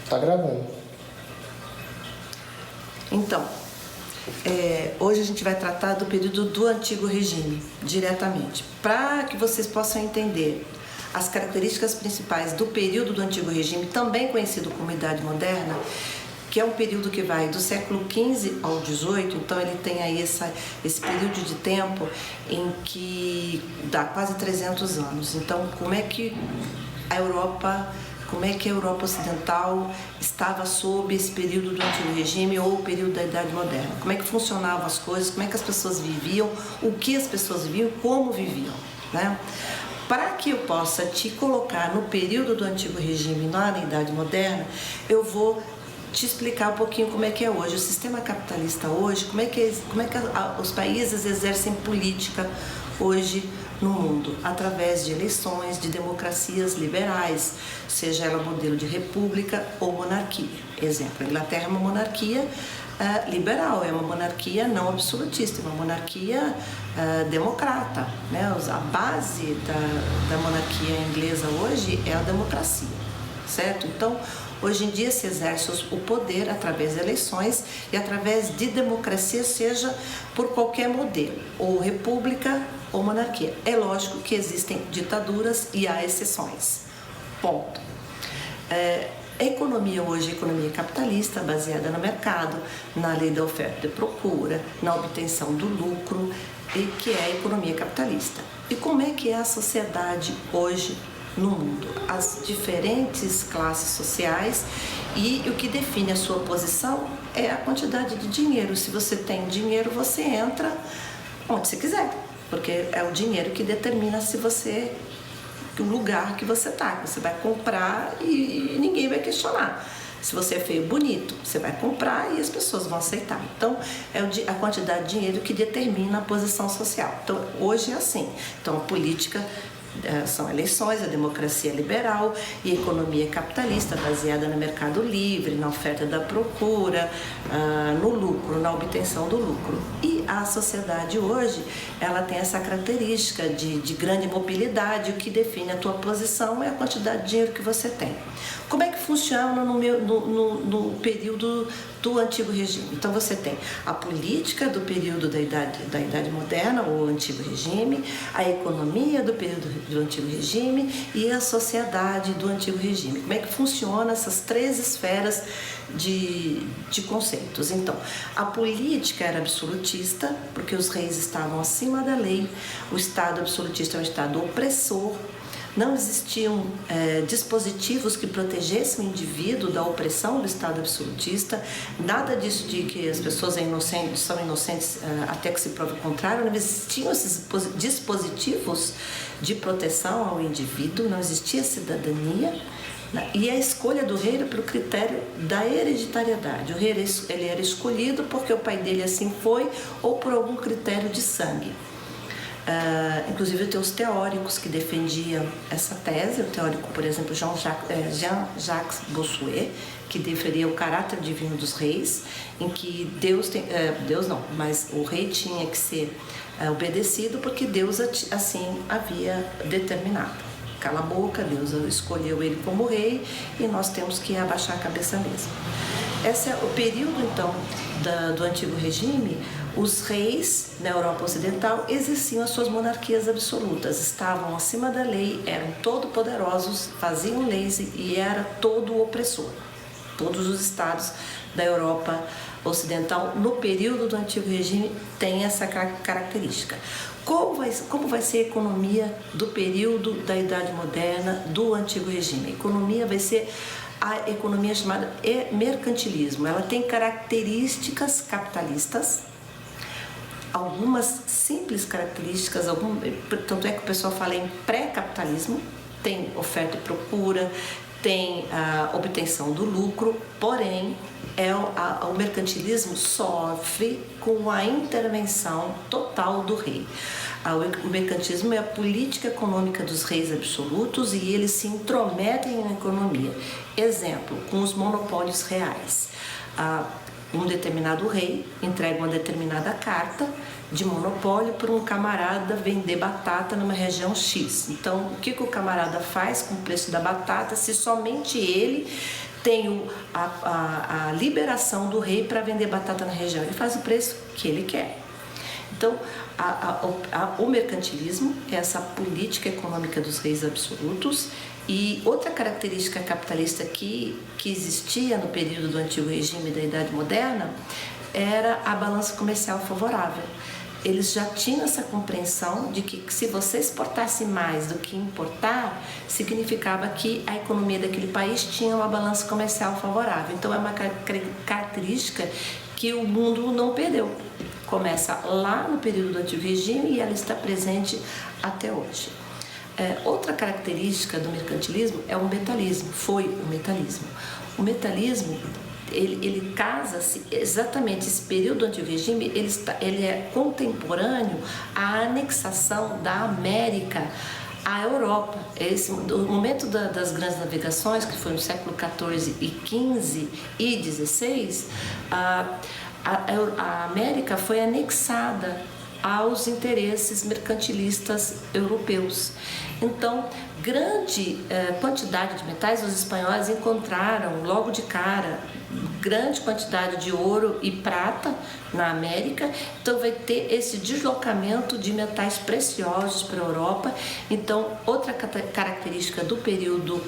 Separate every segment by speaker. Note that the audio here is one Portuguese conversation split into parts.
Speaker 1: Tá gravando.
Speaker 2: Então, hoje a gente vai tratar do período do Antigo Regime, diretamente, para que vocês possam entender as características principais do período do Antigo Regime, também conhecido como Idade Moderna, que é um período que vai do século XV ao XVIII, então ele tem aí esse período de tempo em que dá quase 300 anos. Então, como é que a Europa Ocidental estava sob esse período do Antigo Regime ou o período da Idade Moderna? Como é que funcionavam as coisas, como é que as pessoas viviam, o que as pessoas viviam, como viviam, né? Para que eu possa te colocar no período do Antigo Regime, na Idade Moderna, eu vou te explicar um pouquinho como é que é hoje. O sistema capitalista hoje, como é que os países exercem política hoje no mundo, através de eleições, de democracias liberais, seja ela modelo de república ou monarquia. Exemplo, a Inglaterra é uma monarquia liberal, é uma monarquia não absolutista, é uma monarquia democrata, né? A base da monarquia inglesa hoje é a democracia, certo? Então, hoje em dia se exerce o poder através de eleições e através de democracia, seja por qualquer modelo, ou república ou monarquia. É lógico que existem ditaduras e há exceções. Ponto. A economia hoje é economia capitalista, baseada no mercado, na lei da oferta e procura, na obtenção do lucro, e que é a economia capitalista. E como é que é a sociedade hoje no mundo? As diferentes classes sociais, e o que define a sua posição é a quantidade de dinheiro. Se você tem dinheiro, você entra onde você quiser, porque é o dinheiro que determina o lugar que você está. Você vai comprar e ninguém vai questionar. Se você é feio, bonito, você vai comprar e as pessoas vão aceitar. Então, é a quantidade de dinheiro que determina a posição social. Então, hoje é assim. Então, a política são eleições, a democracia liberal e a economia capitalista, baseada no mercado livre, na oferta da procura, no lucro, na obtenção do lucro. E a sociedade hoje, ela tem essa característica de grande mobilidade. O que define a tua posição é a quantidade de dinheiro que você tem. Como é que funciona no período do Antigo Regime? Então, você tem a política do período da Idade Moderna, ou Antigo Regime, a economia do período do Antigo Regime e a sociedade do Antigo Regime. Como é que funciona essas três esferas de conceitos? Então, a política era absolutista, porque os reis estavam acima da lei. O Estado absolutista é um Estado opressor. Não existiam dispositivos que protegessem o indivíduo da opressão do Estado absolutista. Nada disso de que as pessoas são inocentes até que se prove o contrário. Não existiam esses dispositivos de proteção ao indivíduo, não existia cidadania. E a escolha do rei era pelo critério da hereditariedade. O rei ele era escolhido porque o pai dele assim foi, ou por algum critério de sangue. Inclusive tem os teóricos que defendiam esse tese. O teórico, por exemplo, Jean-Jacques Bossuet, que defendia o caráter divino dos reis, em que mas o rei tinha que ser obedecido porque Deus assim havia determinado. Cala a boca, Deus escolheu ele como rei e nós temos que abaixar a cabeça mesmo. Esse é o período, então, do Antigo Regime. Os reis na Europa Ocidental exerciam as suas monarquias absolutas, estavam acima da lei, eram todo poderosos, faziam leis e era todo opressor. Todos os estados da Europa Ocidental, no período do Antigo Regime, têm essa característica. Como vai ser a economia do período da Idade Moderna, do Antigo Regime? A economia vai ser a economia chamada mercantilismo. Ela tem características capitalistas, algumas simples características, tanto é que o pessoal fala em pré-capitalismo, tem oferta e procura, tem a obtenção do lucro, porém o mercantilismo sofre com a intervenção total do rei. O mercantilismo é a política econômica dos reis absolutos e eles se intrometem na economia. Exemplo, com os monopólios reais. Um determinado rei entrega uma determinada carta de monopólio para um camarada vender batata numa região X. Então, o que o camarada faz com o preço da batata se somente ele tem a liberação do rei para vender batata na região. Ele faz o preço que ele quer. Então, o mercantilismo é essa política econômica dos reis absolutos. E outra característica capitalista que existia no período do Antigo Regime e da Idade Moderna era a balança comercial favorável. Eles já tinham essa compreensão de que se você exportasse mais do que importar, significava que a economia daquele país tinha uma balança comercial favorável. Então é uma característica que o mundo não perdeu. Começa lá no período do Antigo Regime e ela está presente até hoje. Outra característica do mercantilismo é o metalismo, foi o metalismo. O metalismo, ele casa-se exatamente, esse período do Antigo Regime, ele é contemporâneo à anexação da América à Europa. O momento das grandes navegações, que foi no século XIV e XV e XVI, a América foi anexada aos interesses mercantilistas europeus. Então, grande quantidade de metais, os espanhóis encontraram logo de cara grande quantidade de ouro e prata na América, então vai ter esse deslocamento de metais preciosos para a Europa. Então, outra característica do período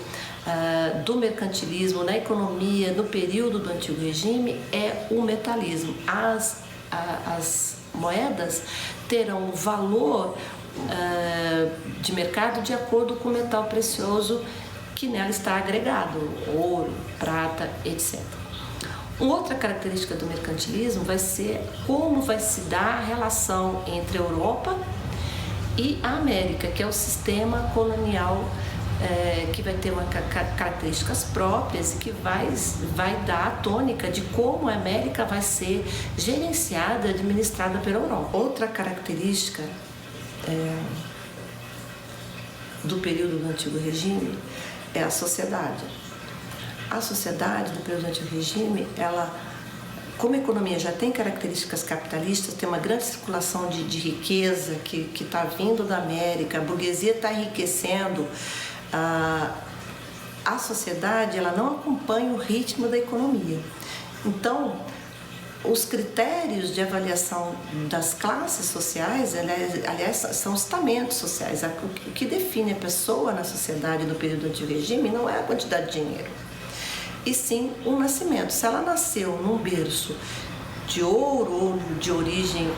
Speaker 2: do mercantilismo na economia, no período do Antigo Regime, é o metalismo. As moedas terão valor de mercado de acordo com o metal precioso que nela está agregado, ouro, prata, etc. Uma outra característica do mercantilismo vai ser como vai se dar a relação entre a Europa e a América, que é o sistema colonial que vai ter características próprias e que vai dar a tônica de como a América vai ser gerenciada, administrada pela Europa. Outra característica do período do Antigo Regime é a sociedade. A sociedade do período do Antigo Regime, como a economia já tem características capitalistas, tem uma grande circulação de riqueza que está vindo da América, a burguesia está enriquecendo, a sociedade ela não acompanha o ritmo da economia. Então, os critérios de avaliação das classes sociais, aliás, são os estamentos sociais. O que define a pessoa na sociedade do período do Antigo Regime não é a quantidade de dinheiro, e sim o nascimento. Se ela nasceu num berço de ouro ou de origem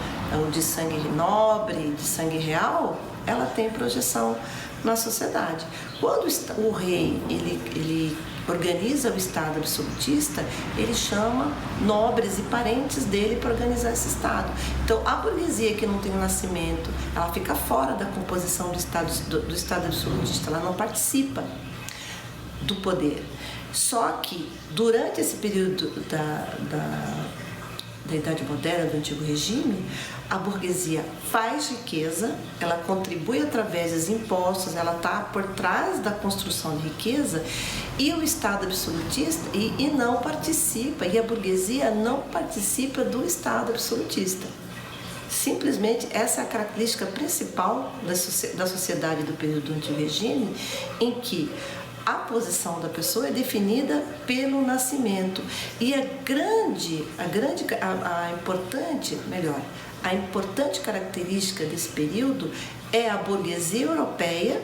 Speaker 2: de sangue nobre, de sangue real, ela tem projeção na sociedade. Quando o rei ele organiza o Estado absolutista, ele chama nobres e parentes dele para organizar esse Estado. Então, a burguesia que não tem o nascimento, ela fica fora da composição do Estado absolutista, ela não participa do poder. Só que, durante esse período da Idade Moderna, do Antigo Regime, a burguesia faz riqueza, ela contribui através dos impostos, ela está por trás da construção de riqueza, e o Estado absolutista e não participa, e a burguesia não participa do Estado absolutista. Simplesmente essa é a característica principal da sociedade do período do Antigo Regime, em que a posição da pessoa é definida pelo nascimento. E a importante característica desse período é a burguesia europeia,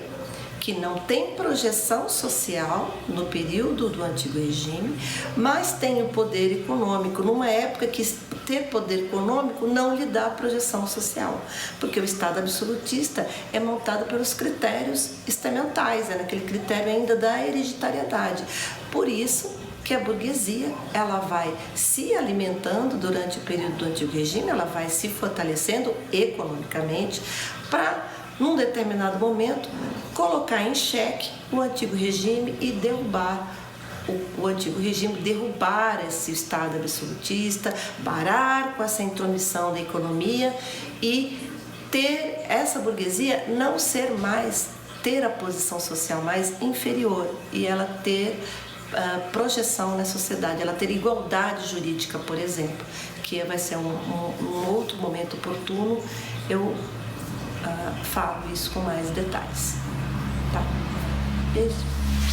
Speaker 2: que não tem projeção social no período do Antigo Regime, mas tem o poder econômico, numa época que ter poder econômico não lhe dá projeção social, porque o Estado absolutista é montado pelos critérios estamentais, naquele critério ainda da hereditariedade. Por isso que a burguesia ela vai se alimentando durante o período do Antigo Regime, ela vai se fortalecendo economicamente para, num determinado momento, colocar em xeque o Antigo Regime e derrubar o Antigo Regime, derrubar esse Estado absolutista, parar com essa intromissão da economia e ter essa burguesia não ser mais, ter a posição social mais inferior e ela ter projeção na sociedade, ela ter igualdade jurídica, por exemplo, que vai ser um outro momento oportuno, eu falo isso com mais detalhes. Tá? Beijo.